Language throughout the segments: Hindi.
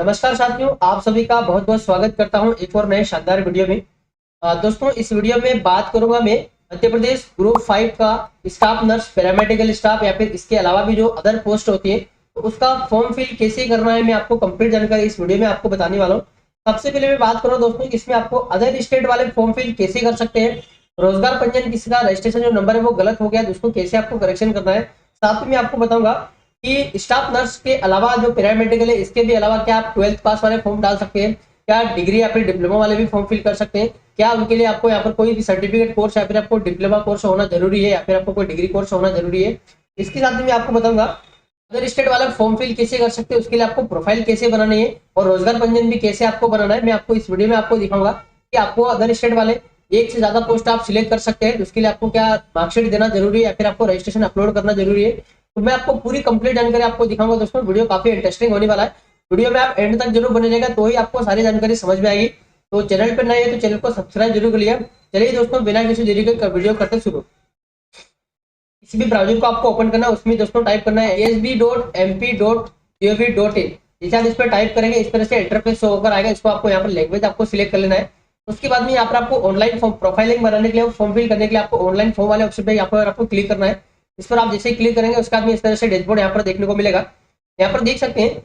नमस्कार साथियों, आप सभी का बहुत बहुत स्वागत करता हूं एक और नए शानदार वीडियो में। दोस्तों, इस वीडियो में बात करूंगा मैं मध्य प्रदेश ग्रुप 5 का स्टाफ नर्स, पैरामेडिकल स्टाफ या फिर इसके अलावा भी जो अदर पोस्ट होती है तो उसका फॉर्म फिल कैसे करना है। मैं आपको कंप्लीट जानकारी इस वीडियो में आपको बताने वाला हूँ। सबसे पहले मैं बात करूँ दोस्तों, इसमें आपको अदर स्टेट वाले फॉर्म फिल कैसे कर सकते हैं, रोजगार पंजीयन किसी का रजिस्ट्रेशन जो नंबर है वो गलत हो गया तो उसको कैसे आपको करेक्शन करना है। साथ में मैं आपको बताऊंगा कि स्टाफ नर्स के अलावा जो पैरामेडिकल है इसके भी अलावा क्या आप 12th पास वाले फॉर्म डाल सकते हैं, क्या डिग्री या फिर डिप्लोमा वाले भी फॉर्म फिल कर सकते हैं, क्या उनके लिए आपको यहाँ पर कोई भी सर्टिफिकेट कोर्स या फिर आपको डिप्लोमा कोर्स होना जरूरी है या फिर आपको कोई डिग्री कोर्स होना जरूरी है। इसके साथ में मैं आपको बताऊंगा अदर स्टेट वाला फॉर्म फिल कैसे कर सकते हैं, उसके लिए आपको प्रोफाइल कैसे बनानी है और रोजगार पंजीयन भी कैसे आपको बनाना है। मैं आपको इस वीडियो में आपको दिखाऊंगा कि आपको अदर स्टेट वाले एक से ज्यादा पोस्ट आप सिलेक्ट कर सकते हैं, उसके लिए आपको क्या मार्कशीट देना जरूरी है या फिर आपको रजिस्ट्रेशन अपलोड करना जरूरी है। तो मैं आपको पूरी कंप्लीट जानकारी आपको दिखाऊंगा। दोस्तों, वीडियो काफी इंटरेस्टिंग होने वाला है। वीडियो में आप एंड तक जरूर बने रहेगा तो ही आपको सारी जानकारी समझ में आएगी। तो चैनल पर नए है तो चैनल को सब्सक्राइब जरूर कर लिया। चलिए दोस्तों, बिना किसी देरी के वीडियो करते शुरू। किसी भी ब्राउजर को आपको ओपन करना है, उसमें दोस्तों टाइप करना है asb.mp.gov.in। जैसे आप इस पर टाइप करेंगे इस तरह से इंटरफेस शो होकर आएगा। इसको आपको यहाँ पर लैंग्वेज आपको सिलेक्ट कर लेना है। उसके बाद में यहाँ पर आपको ऑनलाइन फॉर्म प्रोफाइलिंग बनाने के लिए, फॉर्म फिल करने के लिए आपको ऑनलाइन फॉर्म वाले ऑप्शन पे यहाँ पर आपको क्लिक करना है। इस पर आप जैसे ही क्लिक करेंगे उसके बाद में इस तरह से डैशबोर्ड यहाँ पर देखने को मिलेगा। यहाँ पर देख सकते हैं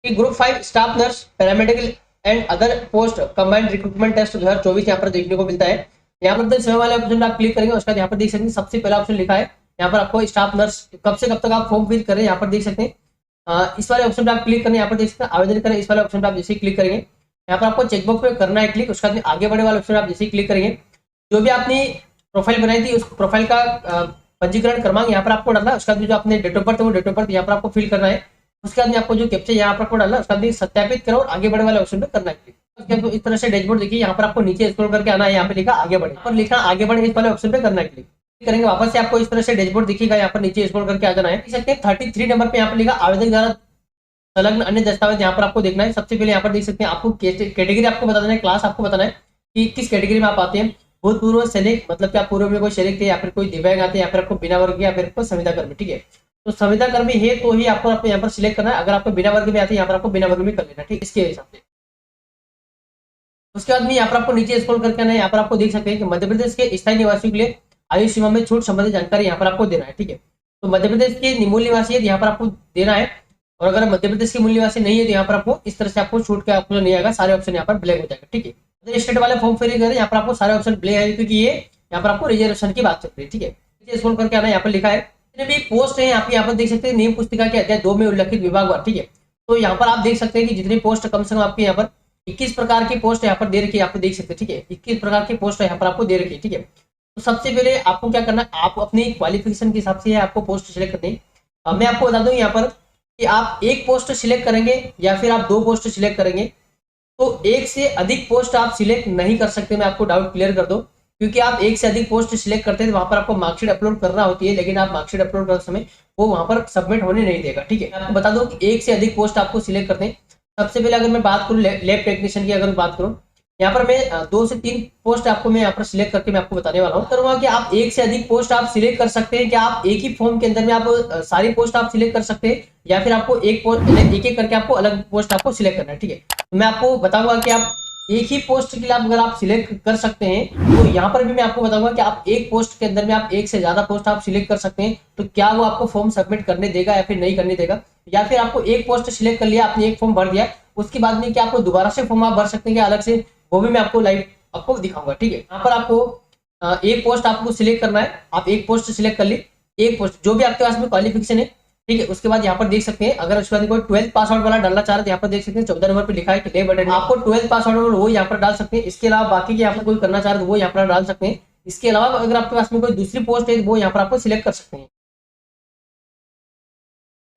कि group 5 staff nurse, paramedical and other post combined recruitment test 2024 यहाँ पर देखने को मिलता है। यहाँ पर समय वाले ऑप्शन आप क्लिक करेंगे उसके बाद यहाँ पर देख सकते हैं सबसे पहला ऑप्शन लिखा है। यहाँ पर आपको स्टाफ नर्स कब से कब तक आप फॉर्म फिल करें यहाँ पर देख सकते हैं। इस वाले ऑप्शन पर आप क्लिक करें, यहाँ पर देख सकते हैं आवेदन करें। इस वाले ऑप्शन पर आप जैसे ही क्लिक करेंगे यहाँ पर आपको चेकबॉक्स पे करना है क्लिक। उसके बाद आगे बढ़ने वाले ऑप्शन आप जैसे ही क्लिक करेंगे, जो भी आपने प्रोफाइल बनाई थी उस प्रोफाइल का पंजीकरण क्रमांक यहाँ पर आपको डालना है। उसके बाद जो आपने डेट ऑफ बर्थ है वो डेट ऑफ बर्थ यहाँ पर आपको फिल करना है। उसके बाद आपको जो कैप्चा यहाँ पर आपको डालना है उसके बाद सत्यापित करो और आगे बढ़ने वाले ऑप्शन पे करना है क्लिक। इस तरह से डैशबोर्ड देखिए, यहाँ पर आपको नीचे स्क्रॉल करके आना है, यहाँ पे लिखा आगे बढ़े, पर लिखा आगे बढ़े इस वाले ऑप्शन पे करना है क्लिक करेंगे। वापस से आपको इस तरह से डैशबोर्ड दिखेगा, यहाँ पर नीचे स्क्रॉल करके आ जाना है। देख सकते हैं 33 नंबर पे यहाँ पर लिखा आवेदन द्वारा संलग्न अन्य दस्तावेज यहाँ पर आपको देखना है। सबसे पहले यहाँ पर देख सकते हैं आपको कैटेगरी आपको बता देना है, क्लास आपको बताना है कि किस कैटेगरी में आप आते हैं। भूतपूर्व सैनिक मतलब कि आप पूर्व में कोई सैनिक थे या फिर कोई दिव्यांग आते हैं या फिर आपको बिना वर्ग या फिर आपको संविदा कर्मी, ठीक है। तो संविदा कर्मी है तो ही आपको यहाँ पर सिलेक्ट करना है। अगर आपको बिना वर्ग में आते हैं यहाँ पर आपको बिना वर्ग में कर लेना, ठीक, इसके हिसाब से। उसके बाद में यहाँ पर आपको नीचे स्क्रॉल करके आना है। यहाँ पर आपको देख सकते हैं कि मध्य प्रदेश के स्थायी निवासियों के लिए आयु सीमा में छूट संबंधी जानकारी यहाँ पर आपको देना है, ठीक है। तो मध्य प्रदेश के मूल निवासी है यहाँ पर आपको देना है, और अगर मध्य प्रदेश के मूल निवासी नहीं है तो यहाँ पर आपको इस तरह से आपको छूट का ऑप्शन नहीं आएगा, सारे ऑप्शन यहाँ पर ब्लैक हो जाएगा, ठीक है। अदर स्टेट वाले फॉर्म फिल करें यहाँ पर आपको सारे ऑप्शन ब्लैक है क्योंकि ये यहाँ पर आपको रिजर्वेशन की बात चल रही है, ठीक है। नीचे स्क्रॉल करके आना, यहाँ पर लिखा है जितने भी पोस्ट है आप यहाँ पर देख सकते हैं नियम पुस्तिका के अध्याय 2 में उल्लेखित विभागवार, ठीक है। तो यहाँ पर आप देख सकते हैं कि जितनी पोस्ट कम से कम आपके यहाँ पर 21 प्रकार की पोस्ट यहाँ पर दे रखी है, आप देख सकते हैं, ठीक है। 21 प्रकार की पोस्ट यहाँ पर आपको दे रखी है, ठीक है। तो सबसे पहले आपको क्या करना है, आप अपनी क्वालिफिकेशन के हिसाब से आपको पोस्ट सिलेक्ट करनी है। मैं आपको बता दूं यहाँ पर कि आप एक पोस्ट सिलेक्ट करेंगे या फिर आप 2 पोस्ट सिलेक्ट करेंगे तो एक से अधिक पोस्ट आप सिलेक्ट नहीं कर सकते। मैं आपको डाउट क्लियर कर दूं, क्योंकि आप एक से अधिक पोस्ट सिलेक्ट करते हैं तो वहां पर आपको मार्कशीट अपलोड करना होती है, लेकिन आप मार्कशीट अपलोड करते समय वो वहां पर सबमिट होने नहीं देगा, ठीक है। आपको बता दूं कि एक से अधिक पोस्ट आपको सिलेक्ट करते हैं। सबसे पहले अगर मैं बात करूँ लैब टेक्नीशियन की, अगर बात करूँ यहाँ पर मैं 2 से 3 पोस्ट आपको मैं यहाँ पर सिलेक्ट करके मैं आपको बताने वाला हूँ। करूंगा कि आप एक से अधिक पोस्ट आप सिलेक्ट कर सकते हैं, कि आप एक ही फॉर्म के अंदर में आप सारी पोस्ट आप सिलेक्ट कर सकते हैं या फिर आपको एक एक करके आपको अलग पोस्ट आपको सिलेक्ट करना है, ठीक है। तो मैं आपको बताऊंगा कि आप एक ही पोस्ट के लिए अगर आप सिलेक्ट कर सकते हैं तो यहाँ पर भी मैं आपको बताऊंगा कि आप एक पोस्ट के अंदर में आप एक से ज्यादा पोस्ट आप सिलेक्ट कर सकते हैं तो क्या वो आपको फॉर्म सबमिट करने देगा या फिर नहीं करने देगा, या फिर आपको एक पोस्ट सिलेक्ट कर लिया, आपने एक फॉर्म भर दिया, उसके बाद में क्या आपको दोबारा से फॉर्म आप भर सकते हैं क्या अलग से, वो भी मैं आपको लाइव आपको दिखाऊंगा, ठीक है। यहाँ पर आपको एक पोस्ट आपको सिलेक्ट करना है। आप एक पोस्ट सिलेक्ट कर ली, एक पोस्ट जो भी आपके पास में क्वालिफिकेशन है, ठीक है। उसके बाद यहाँ पर देख सकते हैं अगर उसके बाद कोई 12th पास आउट वाला डालना चाह रहे हैं तो यहाँ पर देख सकते हैं 14 नंबर पे लिखा है कि ले बटन, आपको 12th पास आउट वो यहाँ पर डाल सकते हैं। इसके अलावा बाकी के यहाँ पर कोई करना चाह रहे हैं तो वो यहाँ पर डाल सकते हैं। इसके अलावा अगर आपके पास में कोई दूसरी पोस्ट है तो वो यहाँ पर आपको सिलेक्ट कर सकते हैं।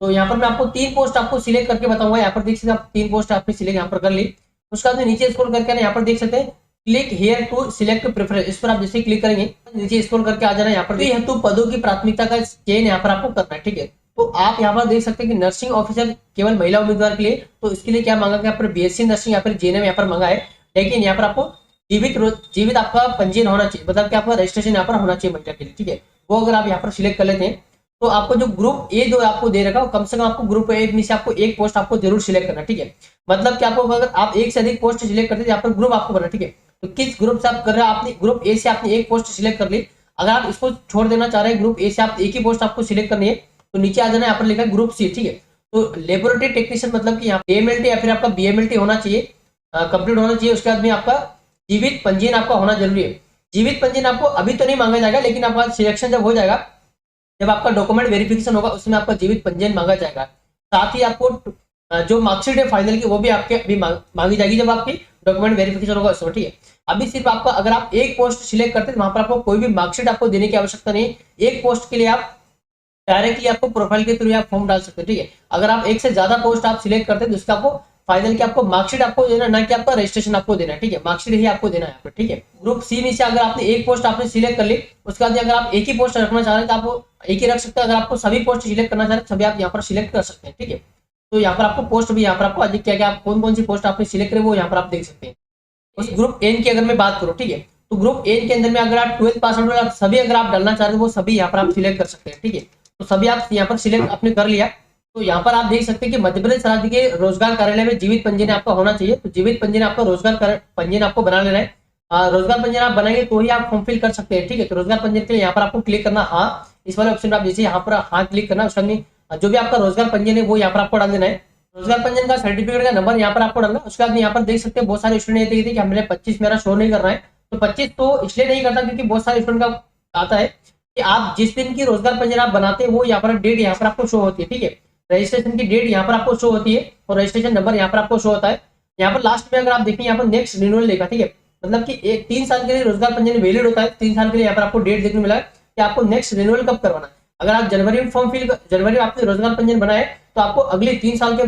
तो यहाँ पर मैं आपको 3 पोस्ट आपको सिलेक्ट करके बताऊंगा। यहाँ पर देख सकते हैं आप 3 पोस्ट आपने सिलेक्ट यहाँ पर कर ली। उसके बाद नीचे स्क्रॉल करके यहाँ पर देख सकते हैं click here to select preference, इस पर आप जैसे क्लिक करेंगे नीचे स्क्रॉल करके आ जाना। यहाँ पर हेतु पदों की प्राथमिकता का चयन यहाँ पर आपको करना है, ठीक है। तो आप यहाँ पर देख सकते हैं कि नर्सिंग ऑफिसर केवल महिला उम्मीदवार के लिए, तो इसके लिए क्या मांगा गया, यहाँ पर बीएससी नर्सिंग या फिर जेएनएम यहाँ पर मांगा है, लेकिन यहाँ पर आपको जीवित आपका पंजीयन होना चाहिए, मतलब कि आपका रजिस्ट्रेशन यहाँ पर होना चाहिए महिला के लिए, ठीक है। वो अगर आप यहाँ पर सिलेक्ट कर लेते हैं तो आपको जो ग्रुप ए जो आपको दे रखा है, कम से कम आपको ग्रुप ए में से आपको एक पोस्ट आपको जरूर सिलेक्ट करना, ठीक है। मतलब कि आपको अगर आप एक से अधिक पोस्ट सिलेक्ट करते हैं, यहाँ पर ग्रुप आपको करना, ठीक है। तो किस ग्रुप से आप कर रहे हैं, आपने ग्रुप ए से आपने एक पोस्ट सिलेक्ट कर ली। अगर आप इसको छोड़ देना चाह रहे हैं, ग्रुप ए से आप एक ही पोस्ट आपको सिलेक्ट करनी है, तो नीचे आ जाना, यहाँ पर लिखा है ग्रुप सी, ठीक है। तो लेबोरेटरी टेक्नीशियन मतलब कि यहाँ एएमएलटी या फिर आपका बीएमएलटी होना चाहिए, कंप्लीट होना चाहिए। उसके बाद में आपका जीवित पंजीयन आपका होना जरूरी है। जीवित पंजीयन आपको अभी तो नहीं मांगा जाएगा, लेकिन आपका सिलेक्शन जब हो जाएगा, जब आपका डॉक्यूमेंट वेरिफिकेशन होगा, उसमें आपका जीवित पंजीयन मांगा जाएगा। साथ ही आपको जो मार्कशीट है फाइनल की, वो भी आपके अभी मांगी जाएगी जब आपकी डॉक्यूमेंट वेरिफिकेशन होगा उसमें, ठीक है। अभी सिर्फ आपका अगर आप एक पोस्ट सिलेक्ट करते हैं, वहां पर आपको कोई भी मार्कशीट आपको देने की आवश्यकता नहीं है। एक पोस्ट के लिए आप डायरेक्टली आपको प्रोफाइल के थ्रू आप फॉर्म डाल सकते हैं, ठीक है। अगर आप एक से ज्यादा पोस्ट आप सिलेक्ट करते हैं, तो उसका आपको फाइनल की आपको मार्कशीट आपको देना, ना कि आपका रजिस्ट्रेशन आपको देना है, ठीक है। मार्कशीट ही आपको देना है यहाँ पर, ठीक है। ग्रुप सी में से अगर आपने एक पोस्ट आपने सिलेक्ट कर ली, उसके बाद अगर आप एक ही पोस्ट रखना चाह रहे हैं, तो आप एक ही रख सकते हैं। अगर आपको सभी पोस्ट सिलेक्ट करना चाह रहे हैं, सभी आप यहाँ पर सिलेक्ट कर सकते हैं, ठीक है। तो यहाँ पर आपको पोस्ट भी, यहाँ पर आपको अधिक क्या क्या आप कौन कौन सी पोस्ट आपने सिलेक्ट करें, वो यहाँ पर आप देख सकते हैं। उस ग्रुप एन की अगर मैं बात करूँ, ठीक है, तो ग्रुप एन के अंदर में अगर आप 12th पास आउट सभी अगर आप डालना चाह रहे हैं, वो सभी यहाँ पर आप सिलेक्ट कर सकते हैं, ठीक है। तो सभी आप यहाँ पर सिलेक्ट आपने कर लिया। तो यहाँ पर आप देख सकते हैं कि मध्य प्रदेश राज्य के रोजगार कार्यालय में जीवित पंजीयन आपका होना चाहिए। तो जीवित पंजीयन आपका रोजगार पंजीयन आपको बना लेना है। रोजगार पंजीयन आप बनाएंगे तो ही आप फॉर्म फिल कर सकते हैं, ठीक है। तो रोजगार पंजीयन के लिए यहाँ पर आपको क्लिक करना, हाँ, इस वाले ऑप्शन पर आप जैसे यहाँ पर हाँ क्लिक करना, उसका जो भी आपका रोजगार पंजीयन है वो यहाँ पर आपको डाल देना है। रोजगार पंजीयन का सर्टिफिकेट का नंबर यहाँ पर आपको डालना। उसके बाद यहाँ पर देख सकते हैं बहुत सारे स्टूडेंट ये थे कि हमें 25 मेरा शो नहीं कर रहा है। तो 25 तो इसलिए नहीं करता क्योंकि बहुत सारे स्टूडेंट का आता है कि आप जिस दिन की रोजगार पंजीयन आप बनाते हैं, वो यहाँ पर डेट यहाँ पर आपको शो होती है, ठीक है। रजिस्ट्रेशन की डेट यहाँ पर आपको शो होती है और रजिस्ट्रेशन नंबर यहाँ पर आपको शो होता है। यहाँ पर लास्ट में अगर आप देखें, यहाँ पर नेक्स्ट रिन्यूअल लिखा, ठीक है। मतलब कि 3 साल के लिए रोजगार पंजीयन वैलिड होता है। 3 साल के लिए यहाँ पर आपको डेट देखने मिला है कि आपको नेक्स्ट रिन्यूअल कब करवाना है। अगर आप जनवरी में फॉर्म फिल, जनवरी में आपने रोजगार पंजीयन बनाए, तो आपको अगले 3 साल के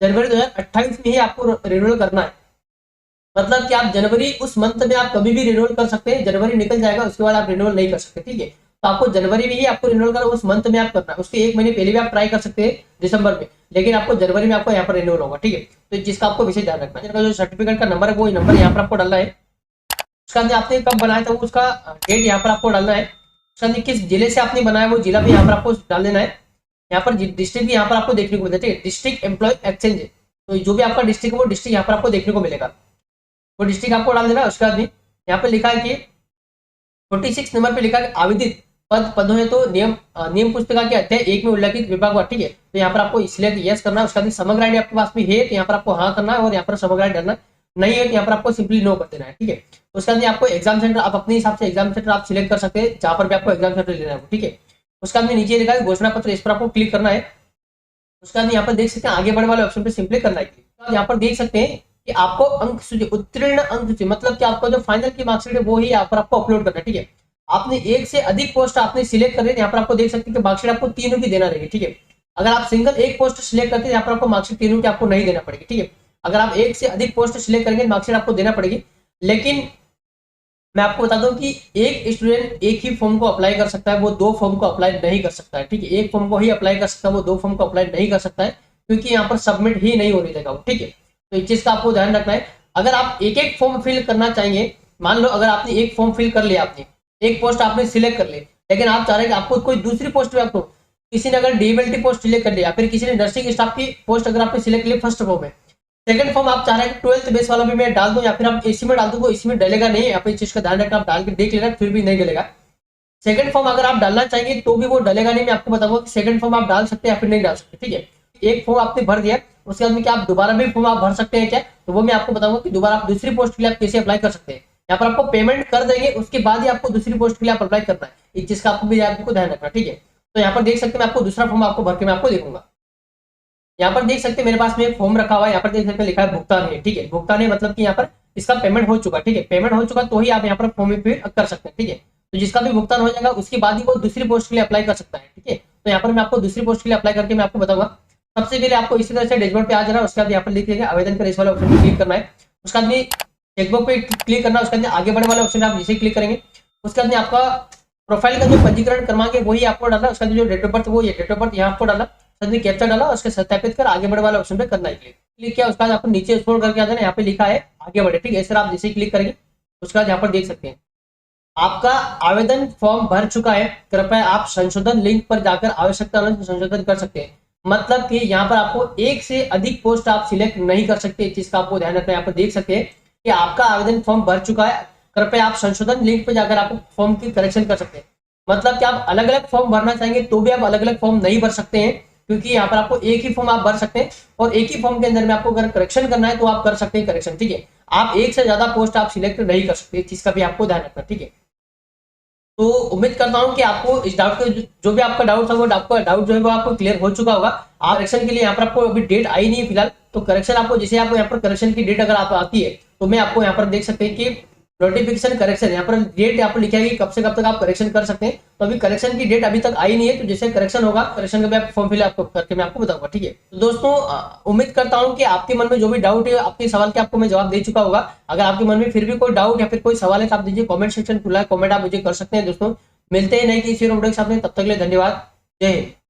जनवरी 2028 में ही आपको रिन्यूअल करना है। मतलब कि आप जनवरी उस मंथ में आप कभी भी रिन्यूअल कर सकते हैं। जनवरी निकल जाएगा, उसके बाद आप रिन्यूअल नहीं कर सकते, ठीक है। तो आपको जनवरी में ही आपको रिन्यूअल करना, उस मंथ में आप करना है। उसके 1 महीने पहले भी आप ट्राई कर सकते हैं दिसंबर में, लेकिन आपको जनवरी में आपको यहाँ पर रिन्यूअल होगा, ठीक है। तो जिसका आपको विशेष ध्यान रखना है, जो सर्टिफिकेट का नंबर है वो नंबर यहाँ पर आपको डालना है। उसका आपने कब बनाया था उसका डेट यहाँ पर आपको डालना है। उसका किस जिले से आपने बनाया वो जिला भी यहाँ पर आपको डाल देना है। यहाँ पर डिस्ट्रिक्ट भी यहाँ पर आपको देखने को मिलता है, ठीक है। डिस्ट्रिक्ट एम्प्लॉय एक्सचेंज, तो जो भी आपका डिस्ट्रिक्ट है वो डिस्ट्रिक्ट यहाँ पर आपको देखने को मिलेगा, वो डिस्ट्रिक्ट आपको डाल देना। उसके बाद यहाँ पर लिखा है कि 46 नंबर पे लिखा है आवेदित पदों है, तो नियम पुस्तिका के अध्याय 1 में उल्लेखित विभाग, ठीक है। तो यहाँ पर आपको इसलिए यस करना है। उसका भी समग्र आईडी आपके पास में है, तो यहाँ पर आपको हाँ करना है, और यहाँ पर समग्र आईडी डालना नहीं है तो यहाँ पर आपको सिंपली नो कर देना है, ठीक है। उसके बाद आपको एग्जाम सेंटर आप अपने हिसाब से एग्जाम सेंटर आप सिलेक्ट कर सकते हैं, जहाँ पर भी आपको एग्जाम सेंटर लेना है, ठीक है। उसके बाद नीचे लिखा है घोषणा पत्र, इस पर आपको क्लिक करना है। उसके बाद यहाँ पर देख सकते हैं आगे बढ़ने वाले ऑप्शन पे सिंपली करना है। यहाँ पर देख सकते हैं कि आपको अंक सूची, उत्तीर्ण अंक सूची, मतलब कि आपका जो फाइनल की मार्कशीट है वो ही यहाँ पर आपको अपलोड करना है, ठीक है। आपने एक से अधिक पोस्ट आपने सिलेक्ट कर रहे हैं, यहाँ पर आपको देख सकते हैं कि मार्कशीट आपको तीनों की देना रहेगी, ठीक है। अगर आप सिंगल एक पोस्ट सिलेक्ट करते हैं, यहाँ पर आपको मार्कशीट तीनों की आपको नहीं देना पड़ेगी, ठीक है। अगर आप एक से अधिक पोस्ट सिलेक्ट करेंगे, मार्कशीट आपको देना पड़ेगी। लेकिन मैं आपको बता दूं कि एक स्टूडेंट एक ही फॉर्म को अप्लाई कर सकता है, वो 2 फॉर्म को अप्लाई नहीं कर सकता है, ठीक है। एक फॉर्म को ही अप्लाई कर सकता है, वो 2 फॉर्म को अप्लाई नहीं कर सकता है, क्योंकि यहाँ पर सबमिट ही नहीं होने देगा, ठीक है। तो इस चीज का आपको ध्यान रखना है। अगर आप एक एक फॉर्म फिल करना चाहेंगे, मान लो अगर आपने एक फॉर्म फिल कर लिया, आपने एक पोस्ट आपने सिलेक्ट कर ली, लेकिन आप चाह रहे हैं कि आपको कोई दूसरी पोस्ट में, आपको किसी ने अगर डीएमएलटी पोस्ट सिलेक्ट कर लिया, फिर किसी ने नर्सिंग स्टाफ की पोस्ट अगर आपने सिलेक्ट लिया फर्स्ट फॉर्म में, सेकंड फॉर्म आप चाह रहे हैं कि 12th बेस वाला भी मैं डाल दूं या फिर आप इसी में डाल दूं, तो इसमें डलेगा नहीं। आप इस चीज का ध्यान रखना, आप डाल के देख लेना, फिर भी नहीं डलेगा। सेकंड फॉर्म अगर आप डालना चाहेंगे तो भी वो डलेगा नहीं। मैं आपको बताऊंगा कि सेकंड फॉर्म आप डाल सकते हैं या फिर नहीं डाल सकते, ठीक है। एक फॉर्म आपने भर दिया, उसके बाद में क्या आप दोबारा भी फॉर्म आप भर सकते हैं क्या, तो वो मैं आपको बताऊंगा कि दोबारा आप दूसरी पोस्ट के लिए आप कैसे अप्लाई कर सकते हैं। यहाँ पर आपको पेमेंट कर देंगे, उसके बाद ही आपको दूसरी पोस्ट के लिए आप अप्लाई करना है। इस चीज का आपको भी आपको ध्यान रखना, ठीक है। तो यहाँ पर देख सकते हैं, मैं आपको दूसरा फॉर्म आपको भर के मैं आपको देखूंगा। यहाँ पर देख सकते हैं मेरे पास में एक फॉर्म रखा हुआ है, यहाँ पर देख सकते हैं लिखा है भुगतान है, ठीक है। भुगतान है मतलब कि यहाँ पर इसका पेमेंट हो चुका, ठीक है। पेमेंट हो चुका तो ही आप यहाँ पर फॉर्म फिल कर सकते हैं, ठीक है। तो जिसका भी भुगतान हो जाएगा उसके बाद ही वो दूसरी पोस्ट के लिए अप्लाई कर सकता है, ठीक है। तो यहाँ पर मैं आपको दूसरी पोस्ट के लिए अप्लाई करके मैं आपको बताऊंगा। सबसे पहले आपको इसी तरह से डैशबोर्ड पे आ जाना है। उसके बाद यहाँ पर लिख देंगे आवेदन कर, इस वाले ऑप्शन पर क्लिक करना है। उसके बाद में चेकबुक पे क्लिक करना है। उसके बाद आगे बढ़ने वाले ऑप्शन आप जिसे क्लिक करेंगे, उसके बाद में आपका प्रोफाइल का जो पंजीकरण क्रमांक है वही आपको डालना। उसका जो डेट ऑफ बर्थ वो ये डेट ऑफ बर्थ यहाँ आपको डालना, कैप्चा डाला, उसके सत्यापित कर आगे बढ़े वाले ऑप्शन पे करना है क्लिक किया। उसके बाद आपको नीचे स्क्रॉल करके आ जाना, यहाँ पे लिखा है आगे बढ़े, ठीक है। इस तरह आप जैसे क्लिक करेंगे उसके बाद यहाँ पर देख सकते हैं आपका आवेदन फॉर्म भर चुका है, कृपया आप संशोधन लिंक पर जाकर आवश्यकता अनुसार संशोधन कर सकते हैं। मतलब कि यहाँ पर आपको एक से अधिक पोस्ट आप सिलेक्ट नहीं कर सकते, इस चीज का आपको ध्यान रखना है। यहाँ पर देख सकते हैं कि आपका आवेदन फॉर्म भर चुका है, कृपया आप संशोधन लिंक पर जाकर आप फॉर्म की करेक्शन कर सकते हैं। मतलब कि आप अलग अलग फॉर्म भरना चाहेंगे तो भी आप अलग अलग फॉर्म नहीं भर सकते हैं, क्योंकि यहाँ पर आपको एक ही फॉर्म आप भर सकते हैं और एक ही फॉर्म के अंदर में आपको अगर करेक्शन करना है तो आप कर सकते हैं करेक्शन, ठीक है। आप एक से ज्यादा पोस्ट आप सिलेक्ट नहीं कर सकते, इस चीज का भी आपको ध्यान रखना, ठीक है। तो उम्मीद करता हूं कि आपको इस डाउट के जो भी आपका डाउट था वो आपका डाउट जो है वो आपको क्लियर हो चुका होगा। आप करेक्शन के लिए यहाँ पर आपको अभी डेट आई नहीं है फिलहाल, तो करेक्शन आपको जैसे आपको यहाँ पर करेक्शन की डेट अगर आप आती है तो मैं आपको यहाँ पर देख सकते हैं कि नोटिफिकेशन करेक्शन यहाँ पर डेट यहाँ पर लिखा है कि कब से कब तक आप करेक्शन कर सकते हैं। तो अभी करेक्शन की डेट अभी तक आई नहीं है, तो जैसे करेक्शन होगा करेक्शन का भी आप फॉर्म फिल आपको करके मैं आपको बताऊंगा, ठीक है। तो दोस्तों उम्मीद करता हूं कि आपके मन में जो भी डाउट है आपके सवाल के आपको मैं जवाब दे चुका होगा। अगर आपके मन में फिर भी कोई डाउट या फिर कोई सवाल है तो आप दीजिए, कमेंट सेक्शन खुला है, कमेंट आप मुझे कर सकते हैं। दोस्तों मिलते हैं नई किसी वीडियो के साथ में, तब तक के लिए धन्यवाद, जय हिंद।